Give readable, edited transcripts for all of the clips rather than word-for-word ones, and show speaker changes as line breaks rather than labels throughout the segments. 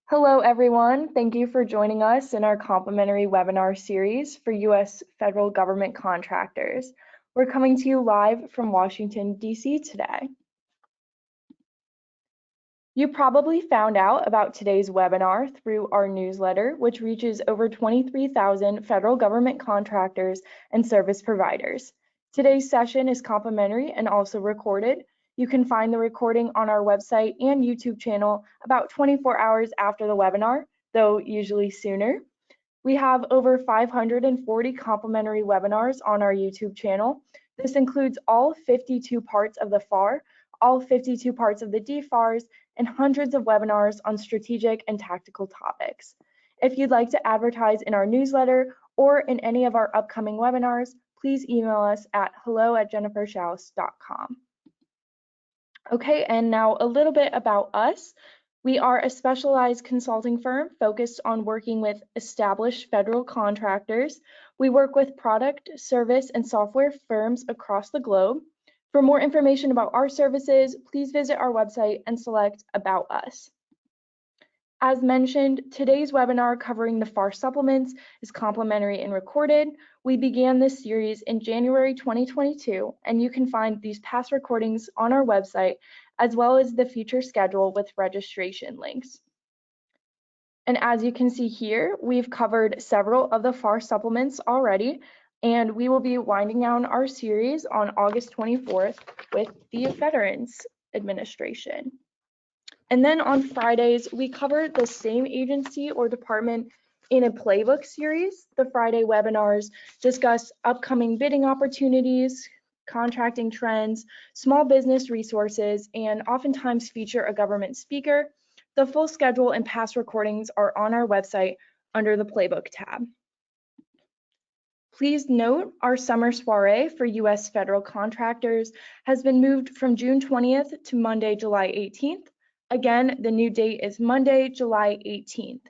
Hello, everyone. Thank you for joining us in our complimentary webinar series for U.S. federal government contractors. We're coming to you live from Washington, D.C. today. You probably found out about today's webinar through our newsletter, which reaches over 23,000 federal government contractors and service providers. Today's session is complimentary and also recorded. You can find the recording on our website and YouTube channel about 24 hours after the webinar, though usually sooner. We have over 540 complimentary webinars on our YouTube channel. This includes all 52 parts of the FAR, all 52 parts of the DFARS, and hundreds of webinars on strategic and tactical topics. If you'd like to advertise in our newsletter or in any of our upcoming webinars, please email us at hello@jenniferschaus.com. Okay, and now a little bit about us. We are a specialized consulting firm focused on working with established federal contractors. We work with product, service, and software firms across the globe. For more information about our services, please visit our website and select About Us. As mentioned, today's webinar covering the FAR supplements is complimentary and recorded. We began this series in January 2022, and you can find these past recordings on our website, as well as the future schedule with registration links. And as you can see here, we've covered several of the FAR supplements already, and we will be winding down our series on August 24th with the Veterans Administration. And then on Fridays, we cover the same agency or department in a Playbook series. The Friday webinars discuss upcoming bidding opportunities, contracting trends, small business resources, and oftentimes feature a government speaker. The full schedule and past recordings are on our website under the Playbook tab. Please note our summer soiree for U.S. federal contractors has been moved from June 20th to Monday, July 18th. Again, the new date is Monday, July 18th.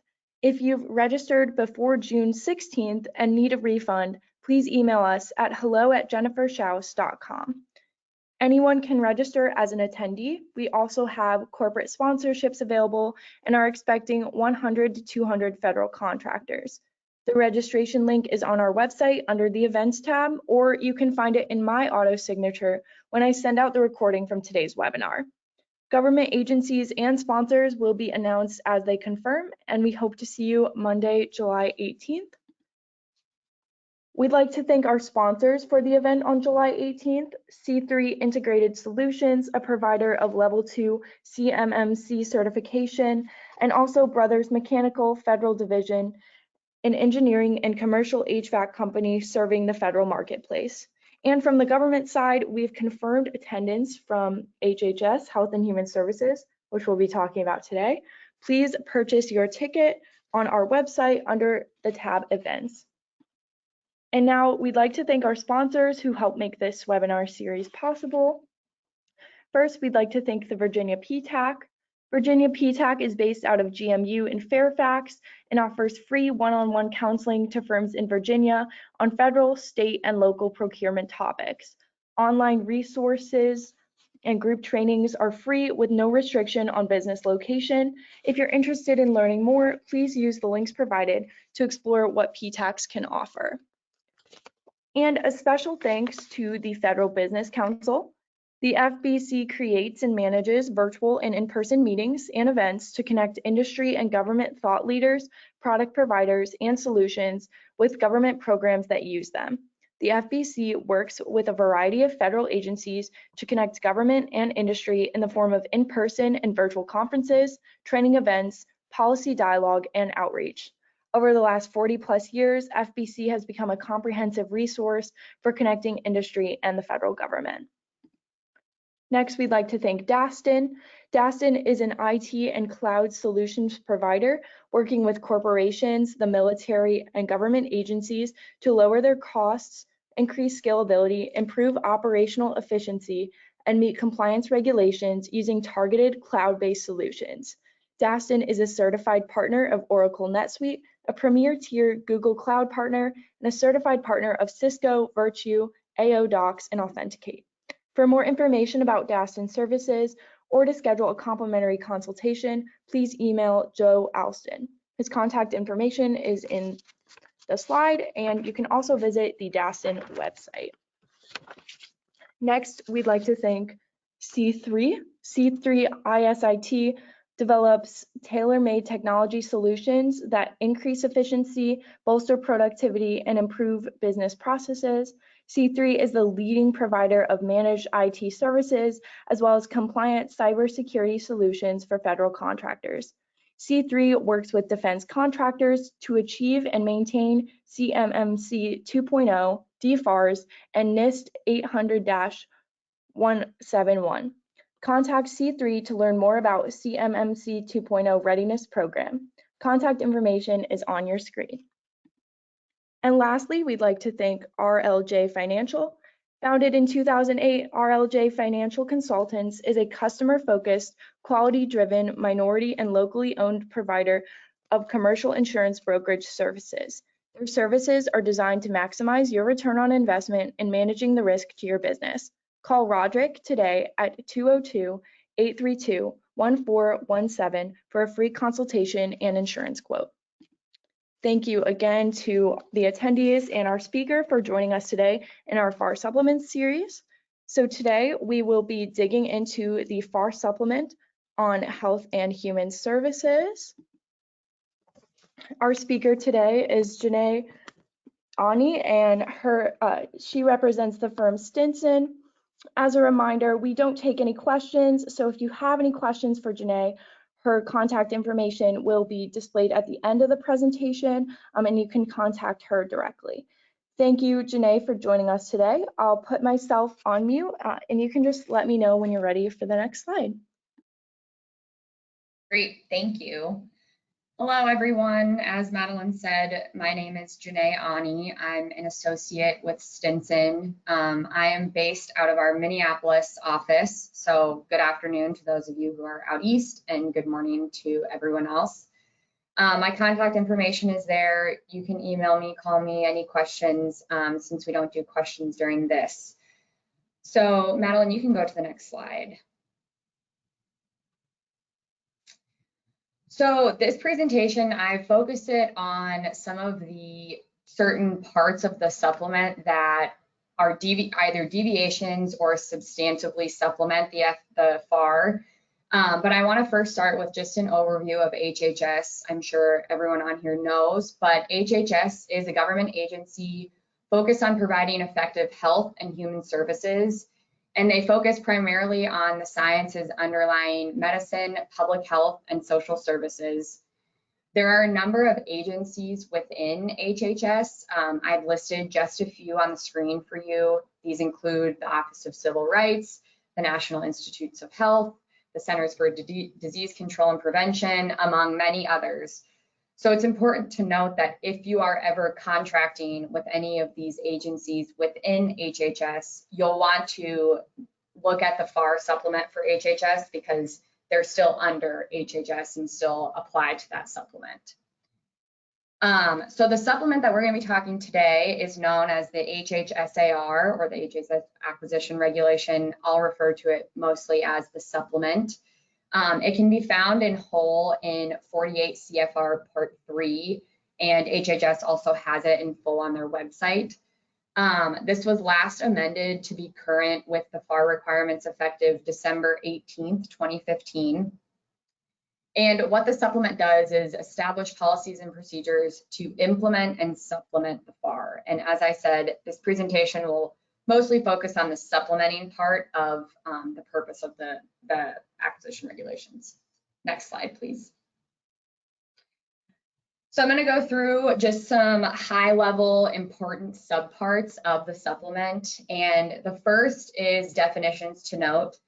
If you've registered before June 16th and need a refund, please email us at hello@jenniferschaus.com. Anyone can register as an attendee. We also have corporate sponsorships available and are expecting 100 to 200 federal contractors. The registration link is on our website under the Events tab, or you can find it in my auto signature when I send out the recording from today's webinar. Government agencies and sponsors will be announced as they confirm, and we hope to see you Monday, July 18th. We'd like to thank our sponsors for the event on July 18th, C3 Integrated Solutions, a provider of Level 2 CMMC certification, and also Brothers Mechanical Federal Division, an engineering and commercial HVAC company serving the federal marketplace. And from the government side, we've confirmed attendance from HHS, Health and Human Services, which we'll be talking about today. Please purchase your ticket on our website under the tab Events. And now we'd like to thank our sponsors who helped make this webinar series possible. First, we'd like to thank the Virginia PTAC. Virginia PTAC is based out of GMU in Fairfax and offers free one-on-one counseling to firms in Virginia on federal, state, and local procurement topics. Online resources and group trainings are free with no restriction on business location. If you're interested in learning more, please use the links provided to explore what PTACs can offer. And a special thanks to the Federal Business Council. The FBC creates and manages virtual and in-person meetings and events to connect industry and government thought leaders, product providers, and solutions with government programs that use them. The FBC works with a variety of federal agencies to connect government and industry in the form of in-person and virtual conferences, training events, policy dialogue, and outreach. Over the last 40+ years, FBC has become a comprehensive resource for connecting industry and the federal government. Next, we'd like to thank Dastin. Dastin is an IT and cloud solutions provider working with corporations, the military, and government agencies to lower their costs, increase scalability, improve operational efficiency, and meet compliance regulations using targeted cloud-based solutions. Dastin is a certified partner of Oracle NetSuite, a premier tier Google Cloud partner, and a certified partner of Cisco, Virtue, AO Docs, and Authenticate. For more information about Dastin services or to schedule a complimentary consultation, please email Joe Alston. His contact information is in the slide, and you can also visit the DASTN website. Next, we'd like to thank C3. C3 ISIT develops tailor-made technology solutions that increase efficiency, bolster productivity, and improve business processes. C3 is the leading provider of managed IT services, as well as compliant cybersecurity solutions for federal contractors. C3 works with defense contractors to achieve and maintain CMMC 2.0, DFARS, and NIST 800-171. Contact C3 to learn more about CMMC 2.0 Readiness Program. Contact information is on your screen. And lastly, we'd like to thank Rlj Financial. Founded in 2008, Rlj Financial Consultants is a customer-focused, quality-driven, minority and locally owned provider of commercial insurance brokerage services. Their services are designed to maximize your return on investment in managing the risk to your business. Call Roderick today at 202-832-1417 for a free consultation and insurance quote. Thank you again to the attendees and our speaker for joining us today in our FAR Supplements series. So today we will be digging into the FAR Supplement on Health and Human Services. Our speaker today is Janae Ani, and she represents the firm Stinson. As a reminder, we don't take any questions, so if you have any questions for Janae, her contact information will be displayed at the end of the presentation, and you can contact her directly. Thank you, Janae, for joining us today. I'll put myself on mute, and you can just let me know when you're ready for the next slide.
Great, thank you. Hello, everyone. As Madeline said, my name is Janae Ani. I'm an associate with Stinson. I am based out of our Minneapolis office, so good afternoon to those of you who are out east, and good morning to everyone else. My contact information is there. You can email me, call me, any questions, since we don't do questions during this. So, Madeline, you can go to the next slide. So this presentation, I focused it on some of the certain parts of the supplement that are either deviations or substantively supplement the FAR. But I want to first start with just an overview of HHS. I'm sure everyone on here knows, but HHS is a government agency focused on providing effective health and human services. And they focus primarily on the sciences underlying medicine, public health, and social services. There are a number of agencies within HHS. I've listed just a few on the screen for you. These include the Office of Civil Rights, the National Institutes of Health, the Centers for Disease Control and Prevention, among many others. So it's important to note that if you are ever contracting with any of these agencies within HHS, you'll want to look at the FAR supplement for HHS because they're still under HHS and still apply to that supplement. So the supplement that we're going to be talking today is known as the HHSAR, or the HHS Acquisition Regulation. I'll refer to it mostly as the supplement. It can be found in whole in 48 CFR Part 3, and HHS also has it in full on their website. This was last amended to be current with the FAR requirements effective December 18th, 2015. And what the supplement does is establish policies and procedures to implement and supplement the FAR. And as I said, this presentation will mostly focus on the supplementing part of the purpose of the acquisition regulations. Next slide, please. So I'm going to go through just some high-level important subparts of the supplement. And the first is definitions to note.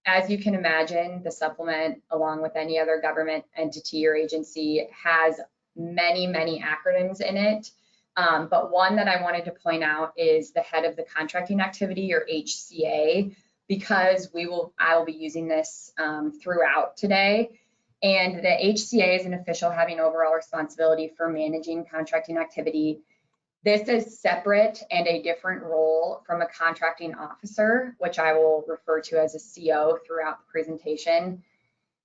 As you can imagine, the supplement, along with any other government entity or agency, has many, many acronyms in it. But one that I wanted to point out is the head of the contracting activity, or HCA, because I will be using this throughout today. And the HCA is an official having overall responsibility for managing contracting activity. This is separate and a different role from a contracting officer, which I will refer to as a CO throughout the presentation.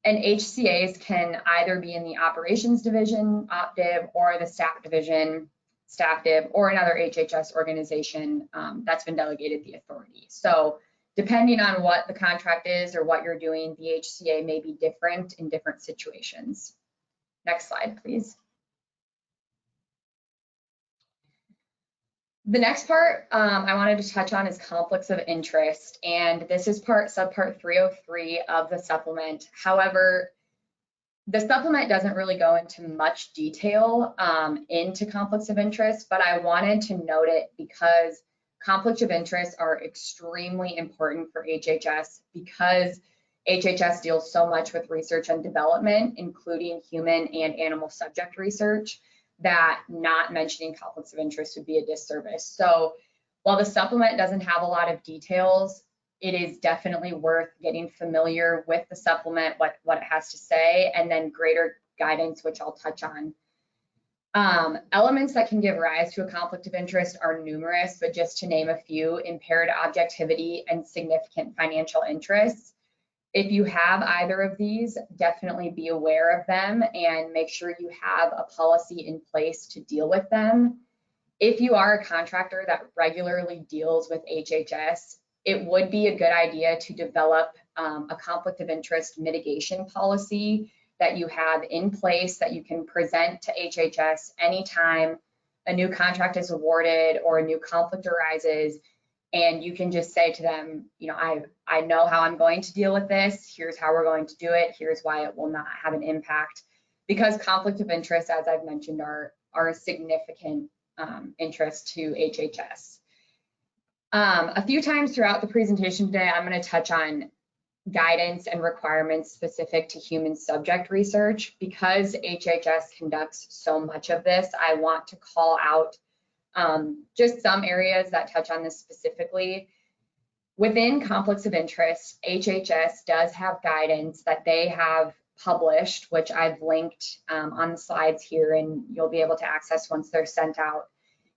And HCAs can either be in the operations division, OpDiv, or the staff division, staff div, or another HHS organization that's been delegated the authority. So depending on what the contract is or what you're doing, the HCA may be different in different situations. Next slide, please. The next part I wanted to touch on is conflicts of interest, and this is subpart 303 of the supplement. However, the supplement doesn't really go into much detail into conflicts of interest, but I wanted to note it because conflicts of interest are extremely important for HHS because HHS deals so much with research and development, including human and animal subject research, that not mentioning conflicts of interest would be a disservice. So while the supplement doesn't have a lot of details, it is definitely worth getting familiar with the supplement, what it has to say, and then greater guidance, which I'll touch on. Elements that can give rise to a conflict of interest are numerous, but just to name a few: impaired objectivity and significant financial interests. If you have either of these, definitely be aware of them and make sure you have a policy in place to deal with them. If you are a contractor that regularly deals with HHS, it would be a good idea to develop a conflict of interest mitigation policy that you have in place that you can present to HHS anytime a new contract is awarded or a new conflict arises. And you can just say to them, you know, I know how I'm going to deal with this. Here's how we're going to do it. Here's why it will not have an impact. Because conflict of interest, as I've mentioned, are a significant interest to HHS. A few times throughout the presentation today, I'm going to touch on guidance and requirements specific to human subject research. Because HHS conducts so much of this, I want to call out just some areas that touch on this specifically. Within conflicts of interest, HHS does have guidance that they have published, which I've linked on the slides here, and you'll be able to access once they're sent out.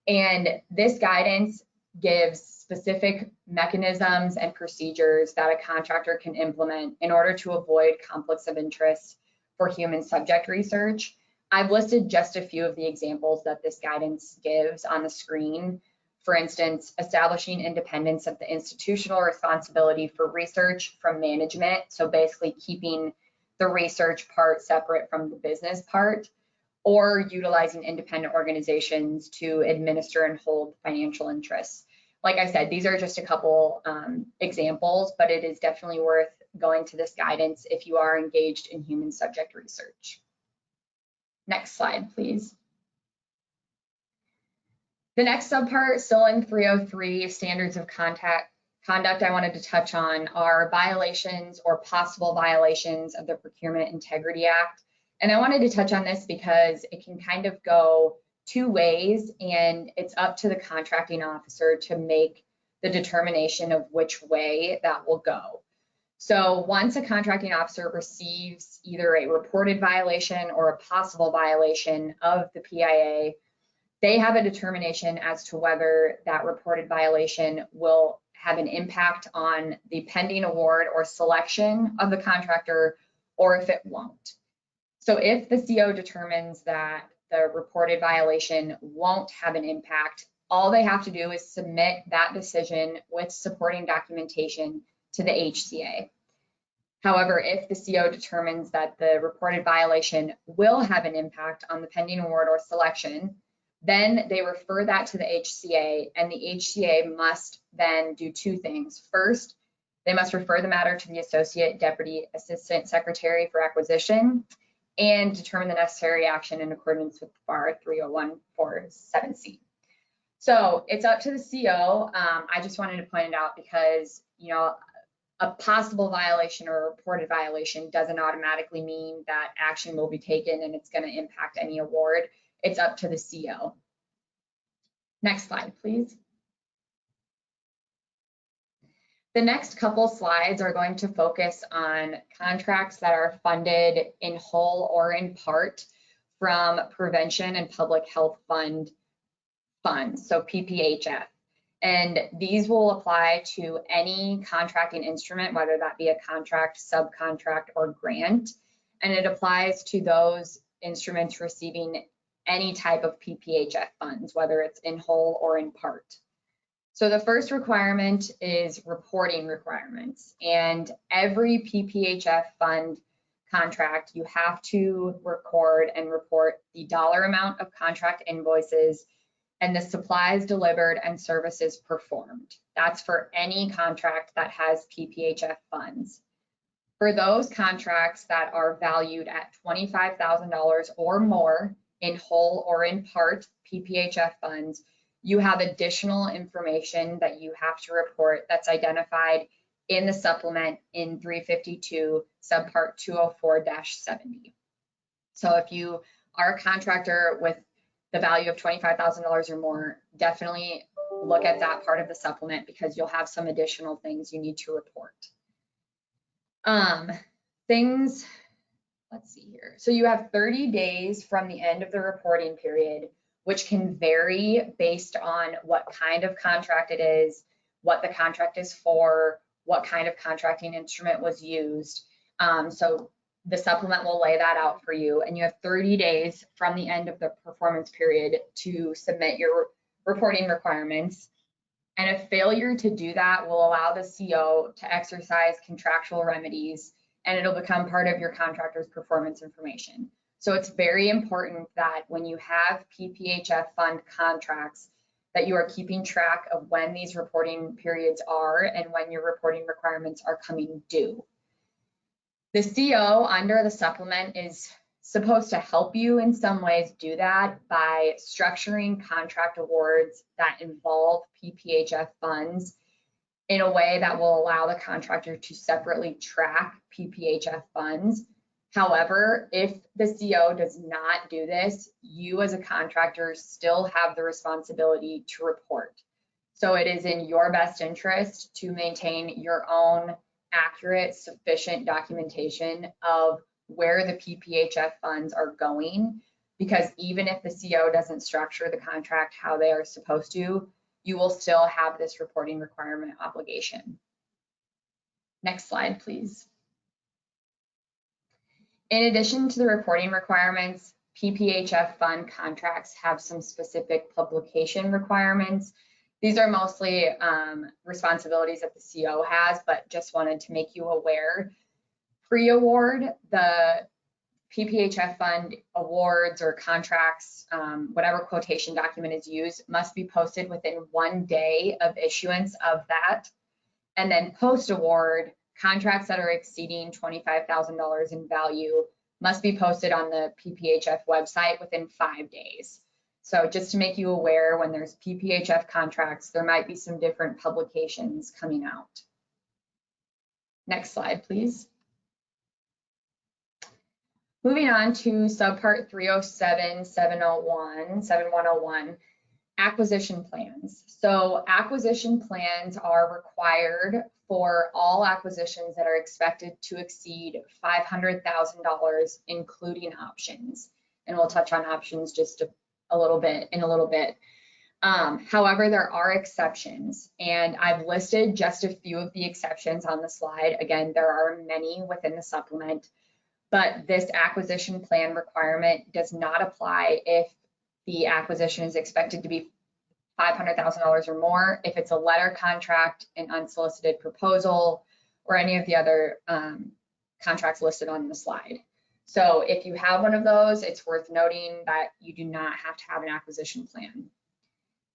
And this guidance gives specific mechanisms and procedures that a contractor can implement in order to avoid conflicts of interest for human subject research. I've listed just a few of the examples that this guidance gives on the screen. For instance, establishing independence of the institutional responsibility for research from management. So basically keeping the research part separate from the business part, or utilizing independent organizations to administer and hold financial interests. Like I said, these are just a couple examples, but it is definitely worth going to this guidance if you are engaged in human subject research. Next slide, please. The next subpart, still in 303, standards of conduct I wanted to touch on are violations or possible violations of the Procurement Integrity Act. And I wanted to touch on this because it can kind of go two ways, and it's up to the contracting officer to make the determination of which way that will go. So once a contracting officer receives either a reported violation or a possible violation of the PIA, they have a determination as to whether that reported violation will have an impact on the pending award or selection of the contractor, or if it won't. So if the CO determines that the reported violation won't have an impact, all they have to do is submit that decision with supporting documentation to the HCA. However, if the CO determines that the reported violation will have an impact on the pending award or selection, then they refer that to the HCA, and the HCA must then do two things. First, they must refer the matter to the Associate Deputy Assistant Secretary for Acquisition and determine the necessary action in accordance with FAR 30147C. So it's up to the CO. I just wanted to point it out because, you know, a possible violation or a reported violation doesn't automatically mean that action will be taken and it's going to impact any award. It's up to the CO. Next slide, please. The next couple slides are going to focus on contracts that are funded in whole or in part from Prevention and Public Health Fund funds, so PPHF. And these will apply to any contracting instrument, whether that be a contract, subcontract, or grant. And it applies to those instruments receiving any type of PPHF funds, whether it's in whole or in part. So the first requirement is reporting requirements. And every PPHF fund contract, you have to record and report the dollar amount of contract invoices and the supplies delivered and services performed. That's for any contract that has PPHF funds. For those contracts that are valued at $25,000 or more in whole or in part PPHF funds, you have additional information that you have to report that's identified in the supplement in 352 Subpart 204-70. So if you are a contractor with the value of $25,000 or more, definitely look at that part of the supplement because you'll have some additional things you need to report. Let's see here. So you have 30 days from the end of the reporting period, which can vary based on what kind of contract it is, what the contract is for, what kind of contracting instrument was used. So the supplement will lay that out for you, and you have 30 days from the end of the performance period to submit your reporting requirements. And a failure to do that will allow the CO to exercise contractual remedies, and it'll become part of your contractor's performance information. So it's very important that when you have PPHF fund contracts, that you are keeping track of when these reporting periods are and when your reporting requirements are coming due. The CO under the supplement is supposed to help you in some ways do that by structuring contract awards that involve PPHF funds in a way that will allow the contractor to separately track PPHF funds. However, if the CO does not do this, you as a contractor still have the responsibility to report. So it is in your best interest to maintain your own accurate, sufficient documentation of where the PPHF funds are going, because even if the CO doesn't structure the contract how they are supposed to, you will still have this reporting requirement obligation. Next slide, please. In addition to the reporting requirements, PPHF fund contracts have some specific publication requirements. These are mostly responsibilities that the CO has, but just wanted to make you aware. Pre-award, the PPHF fund awards or contracts, whatever quotation document is used, must be posted within 1 day of issuance of that. And then post-award, contracts that are exceeding $25,000 in value must be posted on the PPHF website within 5 days. So just to make you aware, when there's PPHF contracts, there might be some different publications coming out. Next slide, please. Moving on to Subpart 307-7101, acquisition plans. So acquisition plans are required for all acquisitions that are expected to exceed $500,000, including options. And we'll touch on options just in a little bit. However, there are exceptions, and I've listed just a few of the exceptions on the slide. Again, there are many within the supplement, but this acquisition plan requirement does not apply if the acquisition is expected to be $500,000 or more, if it's a letter contract, an unsolicited proposal, or any of the other contracts listed on the slide. So if you have one of those, it's worth noting that you do not have to have an acquisition plan.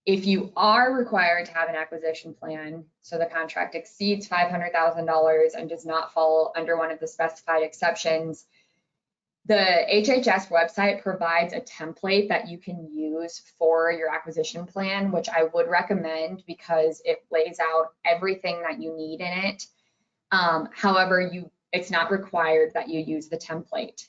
If you are required to have an acquisition plan, so the contract exceeds $500,000 and does not fall under one of the specified exceptions, the HHS website provides a template that you can use for your acquisition plan, which I would recommend because it lays out everything that you need in it. However, it's not required that you use the template.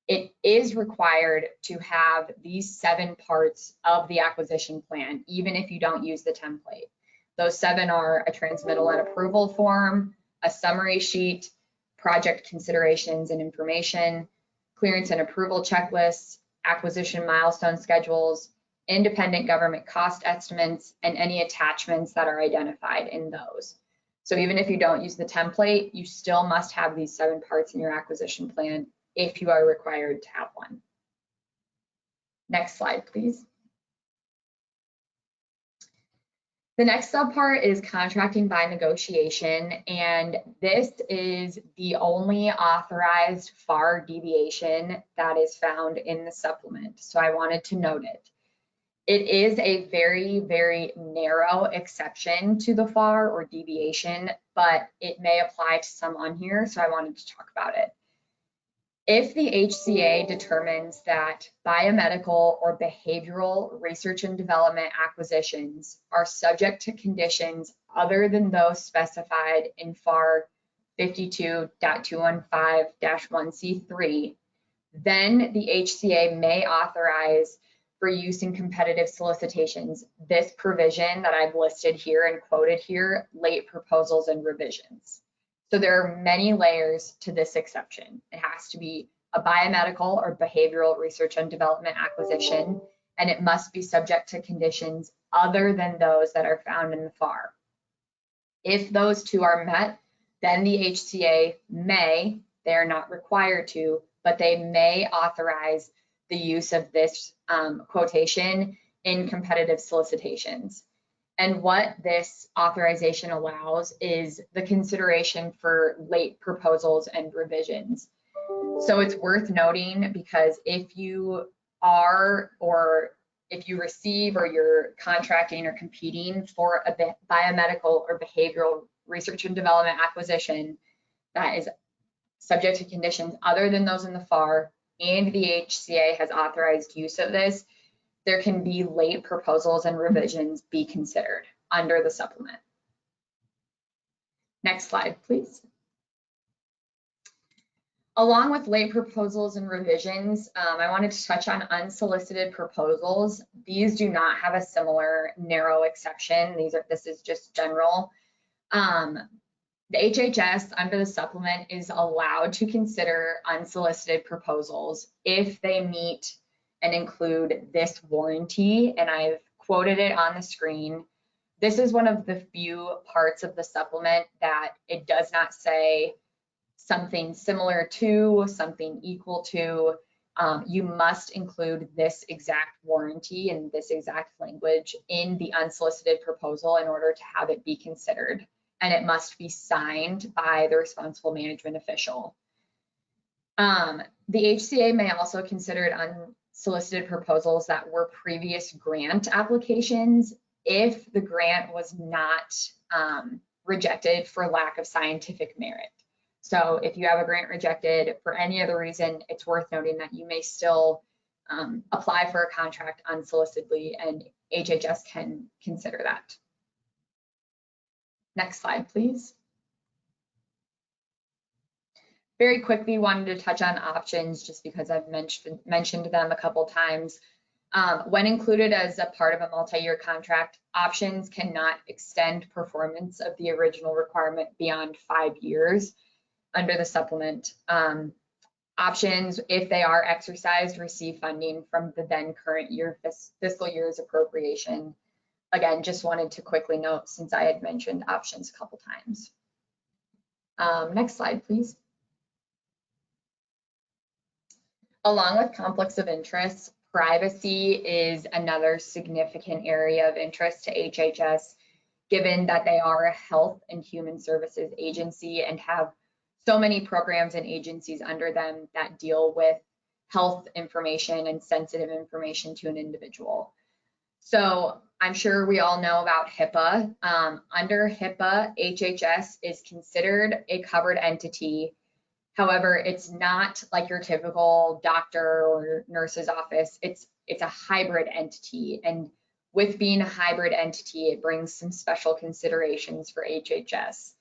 It is required to have these 7 parts of the acquisition plan, even if you don't use the template. Those 7 are a transmittal and approval form, a summary sheet, project considerations and information, clearance and approval checklists, acquisition milestone schedules, independent government cost estimates, and any attachments that are identified in those. So even if you don't use the template, you still must have these 7 parts in your acquisition plan if you are required to have one. Next slide, please. The next subpart is contracting by negotiation, and this is the only authorized FAR deviation that is found in the supplement. So I wanted to note it. It is a very, very narrow exception to the FAR or deviation, but it may apply to some on here, so I wanted to talk about it. If the HCA determines that biomedical or behavioral research and development acquisitions are subject to conditions other than those specified in FAR 52.215-1C3, then the HCA may authorize for use in competitive solicitations this provision that I've listed here and quoted here, late proposals and revisions. So there are many layers to this exception. It has to be a biomedical or behavioral research and development acquisition, and it must be subject to conditions other than those that are found in the FAR. If those two are met, then the HCA may, they are not required to, but they may authorize the use of this quotation in competitive solicitations. And what this authorization allows is the consideration for late proposals and revisions. So it's worth noting because if you are, or if you receive or you're contracting or competing for a biomedical or behavioral research and development acquisition that is subject to conditions other than those in the FAR, and the HCA has authorized use of this, there can be late proposals and revisions be considered under the supplement. Next slide, please. Along with late proposals and revisions, I wanted to touch on unsolicited proposals. These do not have a similar narrow exception. This is just general. The HHS under the supplement is allowed to consider unsolicited proposals if they meet and include this warranty, and I've quoted it on the screen. This is one of the few parts of the supplement that it does not say something similar to, something equal to. You must include this exact warranty and this exact language in the unsolicited proposal in order to have it be considered, and it must be signed by the responsible management official. The HCA may also consider unsolicited proposals that were previous grant applications if the grant was not rejected for lack of scientific merit. So if you have a grant rejected for any other reason, it's worth noting that you may still apply for a contract unsolicitedly, and HHS can consider that. Next slide, please. Very quickly, wanted to touch on options just because I've mentioned them a couple times. When included as a part of a multi-year contract, options cannot extend performance of the original requirement beyond 5 years under the supplement. Options, if they are exercised, receive funding from the then current year fiscal year's appropriation. Again, just wanted to quickly note since I had mentioned options a couple times. Next slide, please. Along with conflicts of interest, privacy is another significant area of interest to HHS, given that they are a health and human services agency and have so many programs and agencies under them that deal with health information and sensitive information to an individual. So I'm sure we all know about Hipaa. Under Hipaa, HHS is considered a covered entity. However, it's not like your typical doctor or nurse's office. It's a hybrid entity. And with being a hybrid entity, it brings some special considerations for HHS.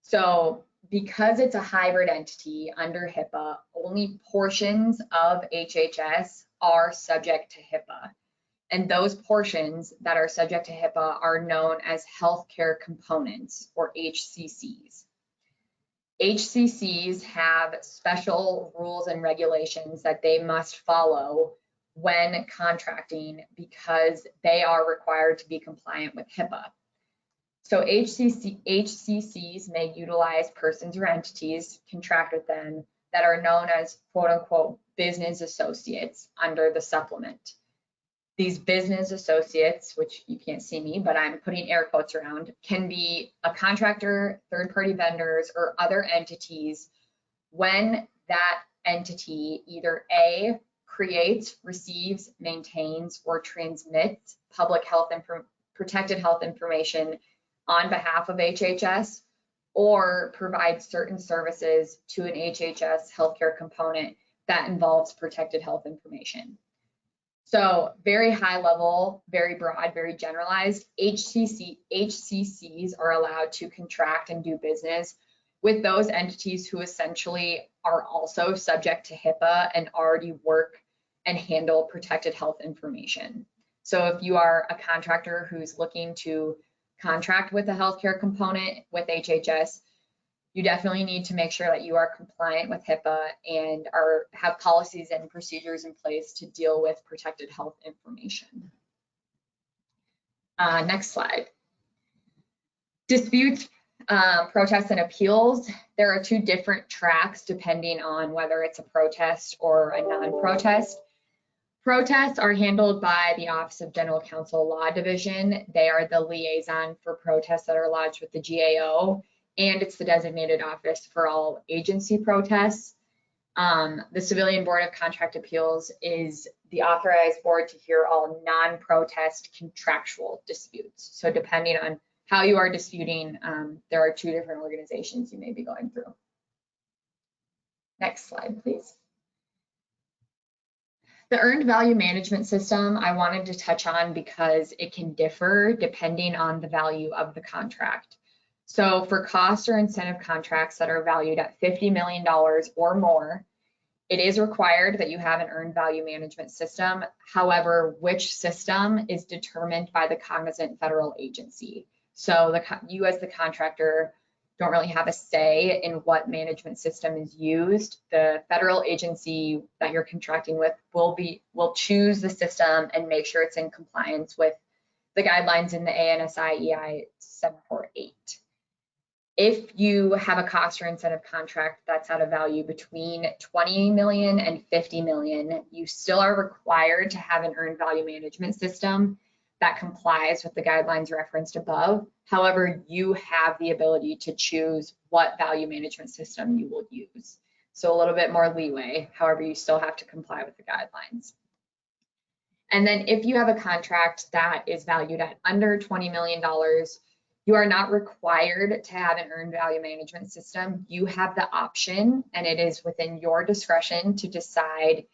So because it's a hybrid entity under Hipaa, only portions of HHS are subject to Hipaa. And those portions that are subject to Hipaa are known as healthcare components, or HCCs. HCCs have special rules and regulations that they must follow when contracting because they are required to be compliant with HIPAA. So HCCs may utilize persons or entities, contract with them, that are known as quote unquote business associates under the supplement. These business associates, which you can't see me, but I'm putting air quotes around, can be a contractor, third-party vendors, or other entities when that entity either A, creates, receives, maintains, or transmits public health protected health information on behalf of HHS, or provides certain services to an HHS healthcare component that involves protected health information. So very high level, very broad, very generalized, HCCs are allowed to contract and do business with those entities who essentially are also subject to HIPAA and already work and handle protected health information. So if you are a contractor who's looking to contract with a healthcare component with HHS, you definitely need to make sure that you are compliant with HIPAA and have policies and procedures in place to deal with protected health information. Next slide. Disputes, protests, and appeals. There are two different tracks depending on whether it's a protest or a non-protest. Protests are handled by the Office of General Counsel Law Division. They are the liaison for protests that are lodged with the GAO, and it's the designated office for all agency protests. The Civilian Board of Contract Appeals is the authorized board to hear all non-protest contractual disputes. So depending on how you are disputing, there are two different organizations you may be going through. Next slide, please. The earned value management system I wanted to touch on because it can differ depending on the value of the contract. So for cost or incentive contracts that are valued at $50 million or more, it is required that you have an earned value management system. However, which system is determined by the cognizant federal agency. So you as the contractor don't really have a say in what management system is used. The federal agency that you're contracting with will choose the system and make sure it's in compliance with the guidelines in the ANSI EI 748. If you have a cost or incentive contract that's at a value between 20 million and 50 million, you still are required to have an earned value management system that complies with the guidelines referenced above. However, you have the ability to choose what value management system you will use. So a little bit more leeway, however, you still have to comply with the guidelines. And then if you have a contract that is valued at under $20 million, you are not required to have an earned value management system. You have the option, and it is within your discretion to decide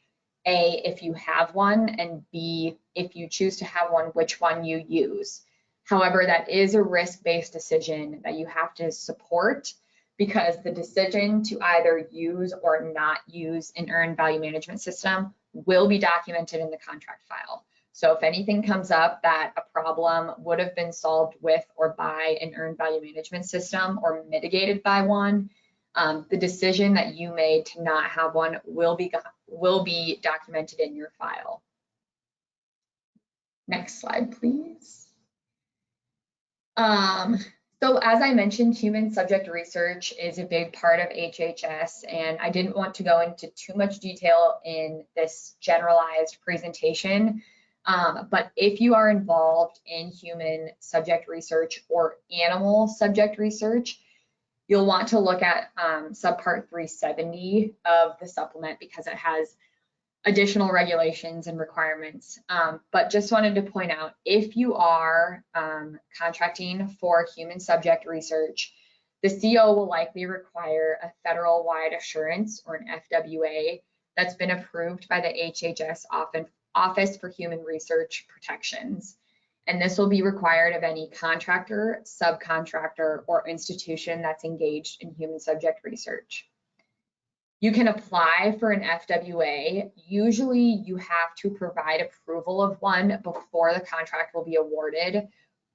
A, if you have one, and B, if you choose to have one, which one you use. However, that is a risk-based decision that you have to support because the decision to either use or not use an earned value management system will be documented in the contract file. So if anything comes up that a problem would have been solved with or by an earned value management system or mitigated by one, the decision that you made to not have one will be documented in your file. Next slide, please. So as I mentioned, human subject research is a big part of HHS, and I didn't want to go into too much detail in this generalized presentation. But if you are involved in human subject research or animal subject research, you'll want to look at Subpart 370 of the supplement because it has additional regulations and requirements. But just wanted to point out, if you are contracting for human subject research, the CO will likely require a federal-wide assurance or an FWA that's been approved by the HHS Office for Human Research Protections. And this will be required of any contractor, subcontractor, or institution that's engaged in human subject research. You can apply for an FWA. Usually you have to provide approval of one before the contract will be awarded.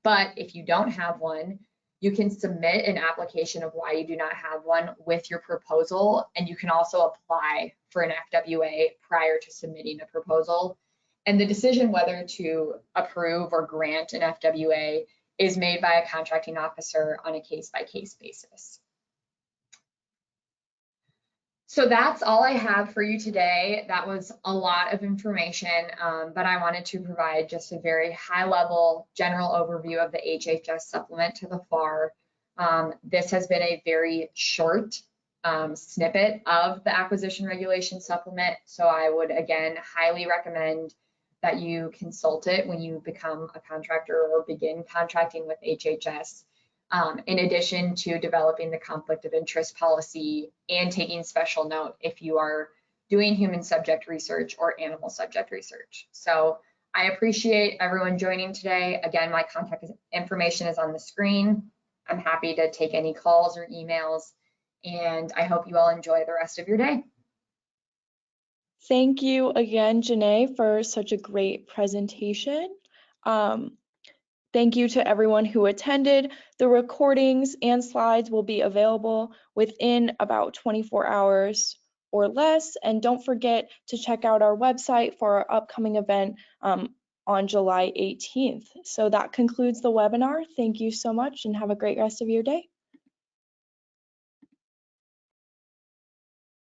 But if you don't have one, you can submit an application of why you do not have one with your proposal. And you can also apply for an FWA prior to submitting a proposal. And the decision whether to approve or grant an FWA is made by a contracting officer on a case-by-case basis. So that's all I have for you today. That was a lot of information, but I wanted to provide just a very high-level general overview of the HHS supplement to the FAR. This has been a very short snippet of the acquisition regulation supplement, so I would again highly recommend that you consult it when you become a contractor or begin contracting with HHS. In addition to developing the conflict of interest policy and taking special note if you are doing human subject research or animal subject research. So I appreciate everyone joining today. Again, my contact information is on the screen. I'm happy to take any calls or emails, and I hope you all enjoy the rest of your day.
Thank you again, Janae, for such a great presentation. Thank you to everyone who attended. The recordings and slides will be available within about 24 hours or less. And don't forget to check out our website for our upcoming event on July 18th. So that concludes the webinar. Thank you so much and have a great rest of your day.